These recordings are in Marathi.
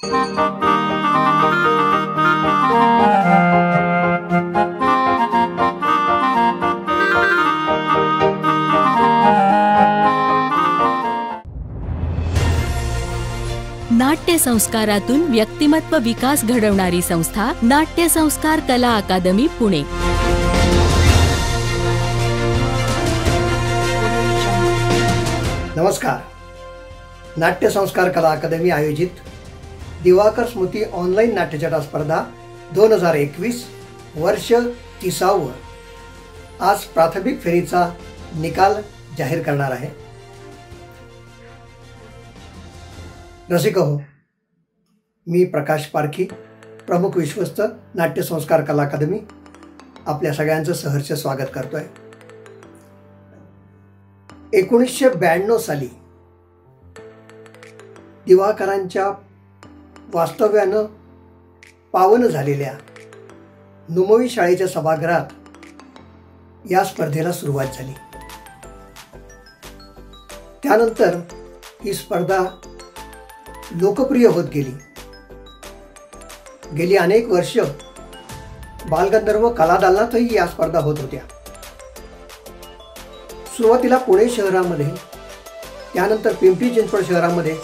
नाट्य संस्कारातून व्यक्तिमत्व विकास घडवणारी संस्था नाट्य संस्कार कला अकादमी पुणे। नमस्कार। नाट्य संस्कार कला अकादमी आयोजित दिवाकर स्मृती ऑनलाईन नाट्यछटा स्पर्धा 2021 वर्ष 30वे आज प्राथमिक फेरीचा निकाल जाहीर करणार आहे। रसिक हो, मी प्रकाश पारखी, प्रमुख विश्वस्त नाट्य संस्कार कला अकादमी आपल्या सगळ्यांचं सहर्ष स्वागत करतोय। 1992 साली दिवाकरांच्या वास्तव्यानं पावन झालेल्या नुमवी शाळेच्या सभागृहात या स्पर्धेला सुरुवात झाली। त्यानंतर ही स्पर्धा लोकप्रिय होत गेली। गेली अनेक वर्ष बालगंधर्व कलादालनातही या स्पर्धा होत होत्या। सुरुवातीला पुणे शहरामध्ये, त्यानंतर पिंपरी चिंचवड शहरामध्ये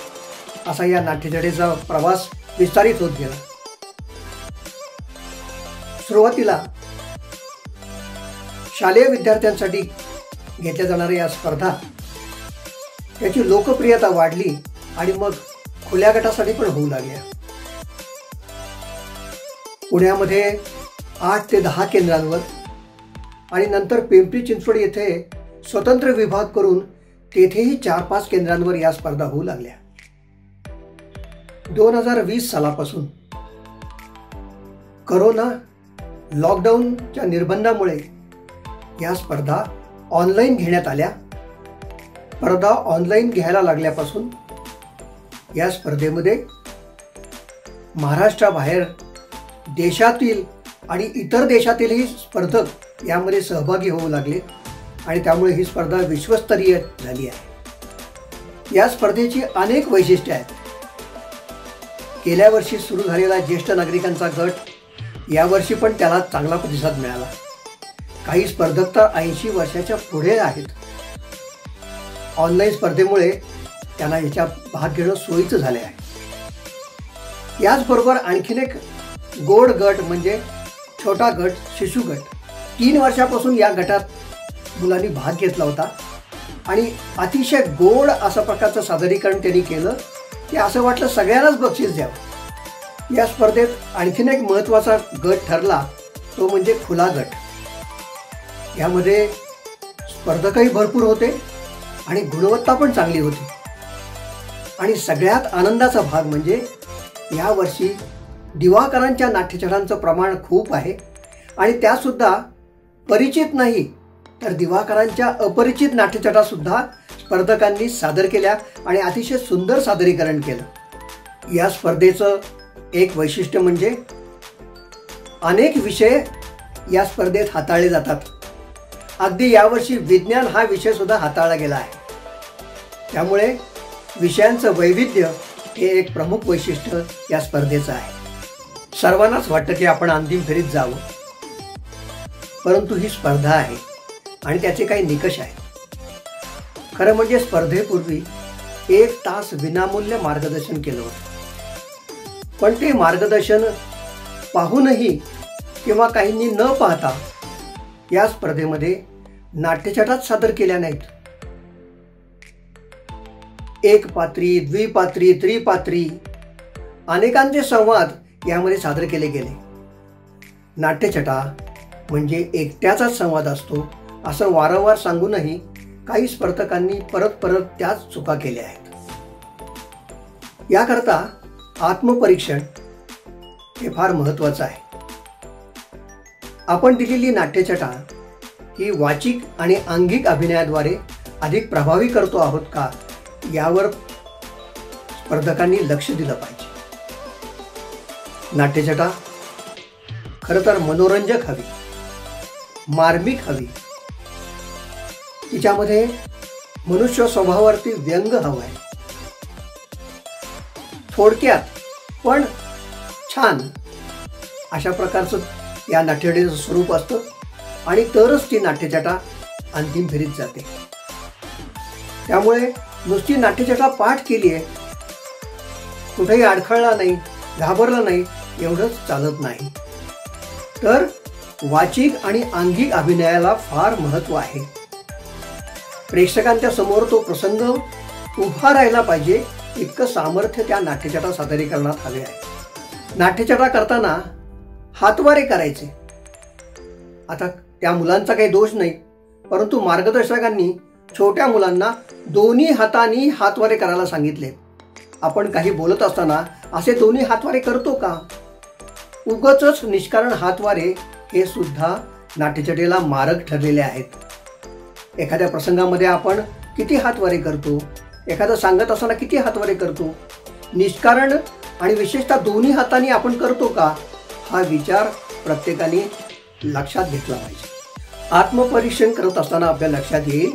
असा या नाट्यछटेचा प्रवास विस्तारित होत गेला। सुरुवातीला शालेय विद्यार्थ्यांसाठी घेतल्या जाणाऱ्या या स्पर्धा याची लोकप्रियता वाढली आणि मग खुल्या गटासाठी पण होऊ लागल्या। पुण्यामध्ये 8 ते 10 केंद्रांवर आणि नंतर पिंपरी चिंचवड येथे स्वतंत्र विभाग करून तेथेही 4-5 केंद्रांवर या स्पर्धा होऊ लागल्या। 2020 सालापासून कोरोना लॉकडाऊनच्या निर्बंधामुळे या स्पर्धा ऑनलाईन घेण्यात आल्या। स्पर्धा ऑनलाईन घ्यायला लागल्यापासून या स्पर्धेमध्ये महाराष्ट्राबाहेर देशातील आणि इतर देशातीलही स्पर्धक यामध्ये सहभागी होऊ लागले आणि त्यामुळे ही स्पर्धा विश्वस्तरीय झाली आहे। या स्पर्धेची अनेक वैशिष्ट्ये आहेत। गेल्या वर्षी सुरू झालेला ज्येष्ठ नागरिकांचा गट यावर्षी पण त्याला चांगला प्रतिसाद मिळाला। काही स्पर्धक तर 80 वर्षाच्या पुढे आहेत। ऑनलाईन स्पर्धेमुळे त्यांना याच्या भाग घेणं सोयीचं झाले आहे। याचबरोबर आणखीन एक गोड गट म्हणजे छोटा गट, शिशु गट। 3 वर्षापासून या गटात मुलांनी भाग घेतला होता आणि अतिशय गोड अशा प्रकारचं सादरीकरण त्यांनी केलं की असं वाटलं सगळ्यांनाच बक्षीस द्यावं। या स्पर्धेत आणखीन एक महत्त्वाचा गट ठरला तो म्हणजे खुला गट। यामध्ये स्पर्धकही भरपूर होते आणि गुणवत्ता पण चांगली होती आणि सगळ्यात आनंदाचा भाग म्हणजे यावर्षी दिवाकरांच्या नाट्यछटांचं प्रमाण खूप आहे आणि त्यासुद्धा परिचित नाही तर दिवाकरांच्या अपरिचित नाट्यछटा सुद्धा स्पर्धकांनी सादर केल्या आणि अतिशय सुंदर सादरीकरण केलं। या स्पर्धेचं एक वैशिष्ट्य म्हणजे अनेक विषय या स्पर्धेत हाताळले जातात। अगदी यावर्षी विज्ञान हा विषय सुद्धा हाताळला गेला आहे। त्यामुळे विषयांचं वैविध्य हे एक प्रमुख वैशिष्ट्य या स्पर्धेचं आहे। सर्वांनाच वाटतं की आपण अंतिम फेरीत जावं, परंतु ही स्पर्धा आहे आणि त्याचे काही निकष आहेत। खरं म्हणजे स्पर्धेपूर्वी 1 तास विनामूल्य मार्गदर्शन केलं होतं, पण ते मार्गदर्शन पाहूनही किंवा काहींनी न पाहता या स्पर्धेमध्ये नाट्यछटाच सादर केल्या नाहीत। एकपात्री, द्विपात्री, त्रिपात्री अनेकांचे संवाद यामध्ये सादर केले गेले। नाट्यछटा म्हणजे एकट्याचाच संवाद असतो असं वारंवार सांगूनही काही स्पर्धकांनी परत परत त्याच चुका केल्या आहेत। याकरता आत्मपरीक्षण हे फार महत्त्वाचं आहे। आपण दिलेली नाट्यछटा ही वाचिक आणि अंगिक अभिनयाद्वारे अधिक प्रभावी करतो आहोत का यावर स्पर्धकांनी लक्ष दिलं पाहिजे। नाट्यछटा खरं तर मनोरंजक हवी, मार्मिक हवी, तिच्यामध्ये मनुष्य स्वभावावरती व्यंग हवा आहे। थोडक्यात पण छान अशा प्रकारचं या नाट्यछटेचं स्वरूप असतं आणि तरच ती नाट्यछटा अंतिम फेरीत जाते. त्यामुळे नुसती नाट्यछटा पाठ केली आहे, कुठेही अडखळला नाही, घाबरला नाही एवढंच चालत नाही. तर वाचिक आणि अंगिक अभिनयाला फार महत्त्व आहे. प्रेक्षकांच्या समोर तो प्रसंग उभा राहिला पाहिजे इतकं सामर्थ्य त्या नाट्यछटा सादरीकरणात हवे आहे. नाट्यछटा करताना हातवारे करायचे. आता त्या मुलांचा काही दोष नाही, परंतु मार्गदर्शकांनी छोट्या मुलांना दोन्ही हातांनी हातवारे करायला सांगितले. आपण काही बोलत असताना असे दोन्ही हातवारे करतो का? उगाचच निष्कारण हातवारे हे सुद्धा नाट्यछटेला मारक ठरलेले आहेत. एखाद्या प्रसंगामध्ये आपण किती हातवारे करतो, एखादं सांगत असताना किती हातवारे करतो, निष्कारण आणि विशेषतः दोन्ही हातांनी आपण करतो का, हा विचार प्रत्येकाने लक्षात घेतला पाहिजे. आत्मपरीक्षण करत असताना आपल्या लक्षात येईल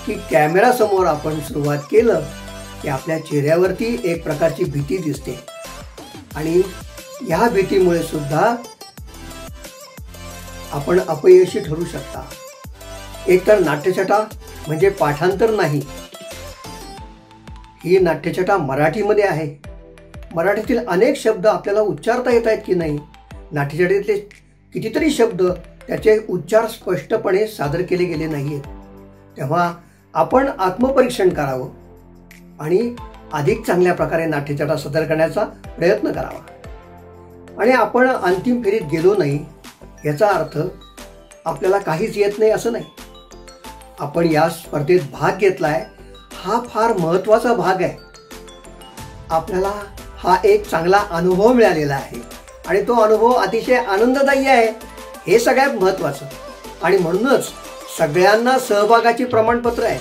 की कॅमेरासमोर आपण सुरुवात केलं की आपल्या चेहऱ्यावरती एक प्रकारची भीती दिसते आणि या भीतीमुळे सुद्धा आपण अपयशी ठरू शकता. एकतर नाट्यछटा म्हणजे पाठांतर नाही, ही नाट्यछटा मराठीमध्ये आहे. मराठीतील अनेक शब्द आपल्याला उच्चारता येत आहेत की नाही, नाट्यछटेतले कितीतरी शब्द त्याचे उच्चार स्पष्टपणे सादर केले गेले नाही आहेत. तेव्हा आपण आत्मपरीक्षण करावं आणि अधिक चांगल्या प्रकारे नाट्यछटा सादर करण्याचा प्रयत्न करावा. आणि आपण अंतिम फेरीत गेलो नाही याचा अर्थ आपल्याला काहीच येत नाही असं नाही. आपण या स्पर्धेत भाग घेतलाय हा फार महत्त्वाचा भाग आहे. आपल्याला हा एक चांगला अनुभव मिळालेला आहे आणि तो अनुभव अतिशय आनंददायी आहे, हे सगळ्यात महत्त्वाचं. आणि म्हणूनच सगळ्यांना सहभागाची प्रमाणपत्र आहे.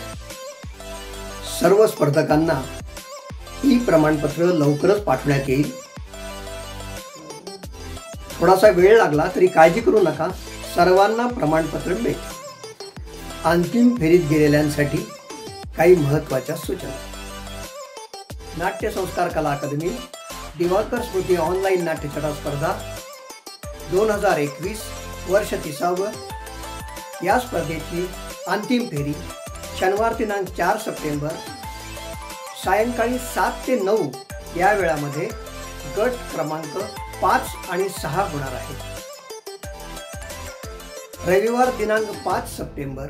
सर्व स्पर्धकांना ही प्रमाणपत्र लवकरच पाठवण्यात येईल. थोडासा वेळ लागला तरी काळजी करू नका, सर्वांना प्रमाणपत्र मिळेल. अंतिम फेरीत गेलेल्यांसाठी काही महत्त्वाच्या सूचना. नाट्य संस्कार कला अकादमी दिवाकर स्मृती ऑनलाईन नाट्यछटा स्पर्धा 2021 वर्ष 30. या स्पर्धेची अंतिम फेरी शनिवार दिनांक 4 सप्टेंबर सायंकाळी 7 ते 9 या वेळामध्ये गट क्रमांक 5 आणि 6 होणार आहे. रविवार दिनांक 5 सप्टेंबर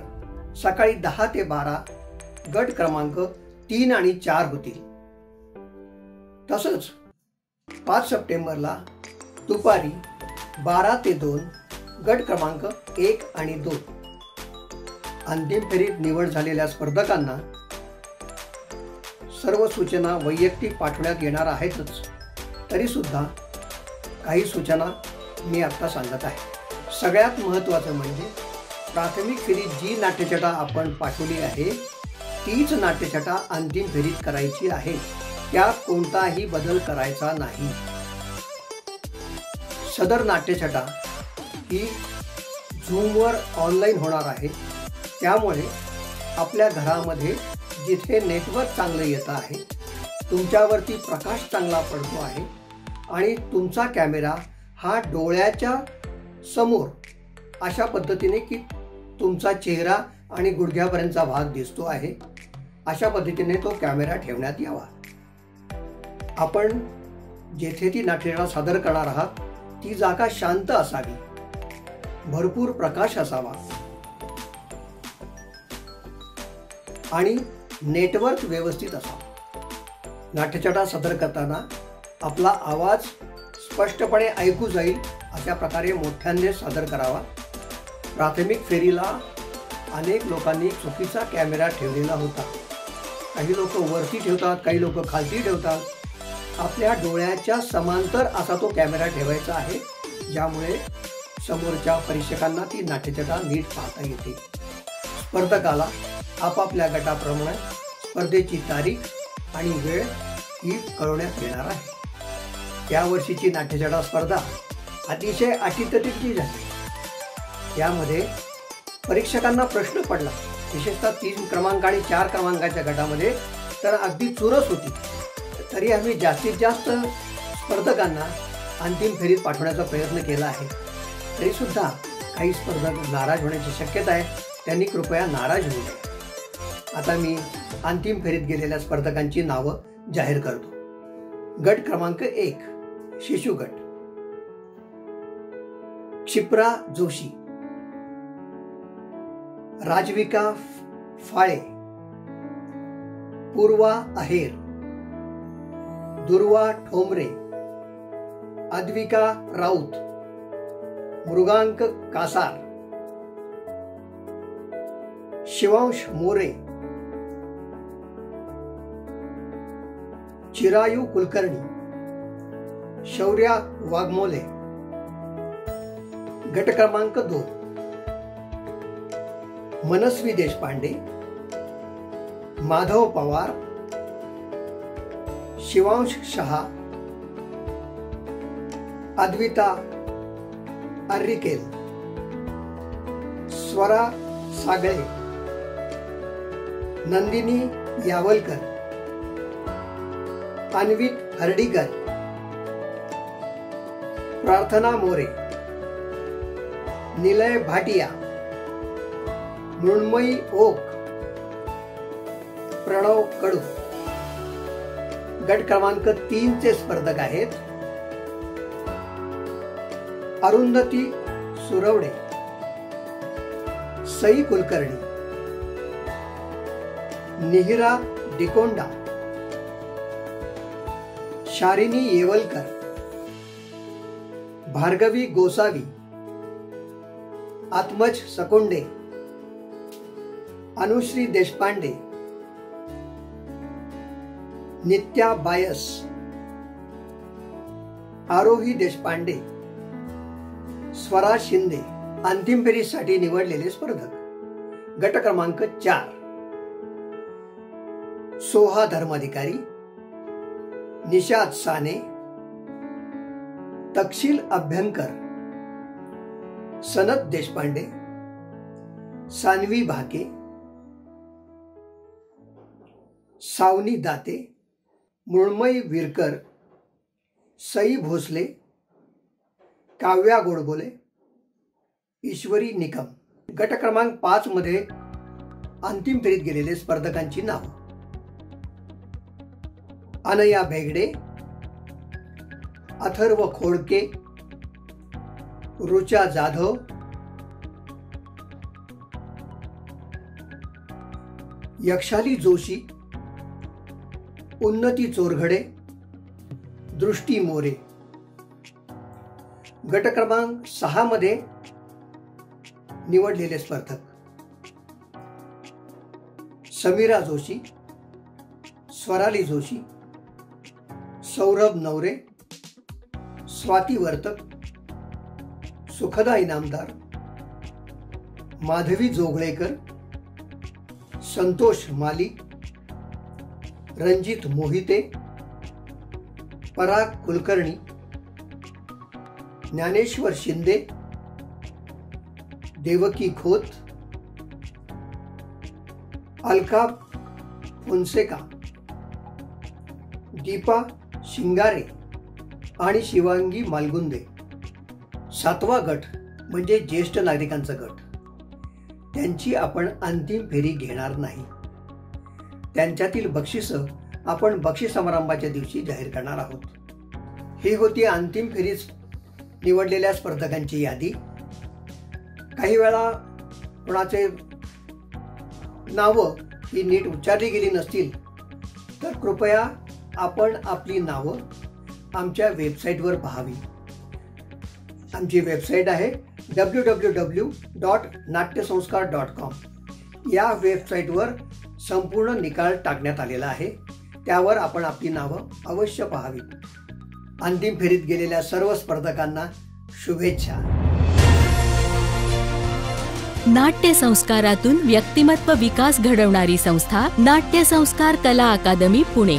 सकाळी 10 ते 12 गट क्रमांक 3 आणि 4 होतील. तसंच 5 सप्टेंबरला दुपारी 12 ते 2 गट क्रमांक 1 आणि 2. अंतिम फेरीत निवड झालेल्या स्पर्धकांना सर्व सूचना वैयक्तिक पाठवण्यात येणार आहेतच. तरी सुद्धा काही सूचना मी आता सांगत आहे. सगळ्यात महत्त्वाचं म्हणजे प्राथमिक फेरीत जी नाट्यछटा आपण पाठवली आहे तीच नाट्यछटा अंतिम फेरीत करायची आहे. त्यात कोणताही बदल करायचा नाही. सदर नाट्यछटा ही झूमवर ऑनलाईन होणार आहे. त्यामुळे आपल्या घरामध्ये जिथे नेटवर्क चांगलं येतं आहे, तुमच्यावरती प्रकाश चांगला पडतो आहे आणि तुमचा कॅमेरा हा डोळ्याच्या समोर अशा पद्धतीने की तुमचा चेहरा आणि गुडघ्यापर्यंतचा भाग दिसतो आहे, अशा पद्धतीने तो कॅमेरा ठेवण्यात यावा. आपण जेथे ती नाट्यछटा सादर करणार आहात ती जागा शांत असावी, भरपूर प्रकाश असावा आणि नेटवर्क व्यवस्थित असावं. नाट्यछटा सादर करताना आपला आवाज स्पष्टपणे ऐकू जाईल अशा प्रकारे मोठ्याने सादर करावा. प्राथमिक फेरीला अनेक लोकांनी चुकीचा कॅमेरा ठेवलेला होता. काही लोक वरती ठेवतात, काही लोक खालती ठेवतात. आपल्या डोळ्याच्या समांतर असा तो कॅमेरा ठेवायचा आहे, ज्यामुळे समोरच्या परीक्षकांना ती नाट्यछटा नीट पाहता येते. स्पर्धकाला आपापल्या गटाप्रमाणे स्पर्धेची तारीख आणि वेळ ही कळवण्यात येणार आहे. यावर्षीची नाट्यछटा स्पर्धा अतिशय अटीतटीची झाली. यामध्ये परीक्षकांना प्रश्न पडला, विशेषतः 3 क्रमांक आणि 4 क्रमांकाच्या गटामध्ये तर अगदी चुरस होती. तरी आम्ही जास्तीत जास्त स्पर्धकांना अंतिम फेरीत पाठवण्याचा प्रयत्न केला आहे, तरी सुद्धा काही स्पर्धक नाराज होण्याची शक्यता आहे. त्यांनी कृपया नाराज होऊ नये. आता मी अंतिम फेरीत गेलेल्या स्पर्धकांची नावं जाहीर करतो. गट क्रमांक 1 शिशु गट. क्षिप्रा जोशी, राजविका फाळे, पूर्वा आहेर, दुर्वा ठोंबरे, अद्विका राऊत, मृगांक कासार, शिवांश मोरे, चिरायू कुलकर्णी, शौर्या वाघमोले. गट क्रमांक 2 मनस्वी देशपांडे, माधव पवार, शिवांश शहा, अद्विता अर्रिकेल, स्वरा सागळे, नंदिनी यावलकर, अन्वित हर्डीकर, प्रार्थना मोरे, निलय भाटिया, मृण्मयी ओक, प्रणव कडू. गट क्रमांक 3 चे स्पर्धक आहेत अरुंधती सुरवडे, सई कुलकर्णी, निहिरा डिकोंडा, शारिनी येवलकर, भार्गवी गोसावी, आत्मज सकोंडे, अनुश्री देशपांडे, नित्या बायस, आरोही देशपांडे, स्वरा शिंदे. अंतिम फेरीसाठी निवडलेले स्पर्धक. गट क्रमांक 4 सोहा धर्माधिकारी, निषाद साने, तक्षिल अभ्यंकर, सनत देशपांडे, सानवी भाके, सावनी दाते, मृण्मयी विरकर, सई भोसले, काव्या गोडबोले, ईश्वरी निकम. गट क्रमांक 5 मध्ये अंतिम फेरीत गेलेले स्पर्धकांची नाव: अनया भेगडे, अथर्व खोडके, रुचा जाधव, यक्षाली जोशी, उन्नती चोरघडे, दृष्टी मोरे. गट क्रमांक 6 मध्ये निवडलेले स्पर्धक: समीरा जोशी, स्वराली जोशी, सौरभ नवरे, स्वाती वर्तक, सुखदा इनामदार, माधवी जोगळेकर, संतोष माली, रंजित मोहिते, पराग कुलकर्णी, ज्ञानेश्वर शिंदे, देवकी खोत, अलका फोन्सेका, दीपा शिंगारे आणि शिवांगी मालगुंदे. 7वा गट म्हणजे ज्येष्ठ नागरिकांचा गट. त्यांची आपण अंतिम फेरी घेणार नाही. त्यांच्यातील बक्षिसं आपण बक्षीस समारंभाच्या दिवशी जाहीर करणार आहोत. ही होती अंतिम फेरीत निवडलेल्या स्पर्धकांची यादी. काही वेळा कोणाचे नावं ही नीट उच्चारली गेली नसतील तर कृपया आपण आपली नावं आमच्या वेबसाईटवर पाहावी. आमची वेबसाईट आहे www.natyasanskar.com. या वेबसाईटवर संपूर्ण निकाल टाकण्यात आलेला आहे. त्यावर आपण आपली नावं अवश्य पाहावीत. अंतिम फेरीत गेलेल्या सर्व स्पर्धकांना शुभेच्छा. नाट्य संस्कारातून व्यक्तिमत्व विकास घडवणारी संस्था नाट्य संस्कार कला अकादमी पुणे.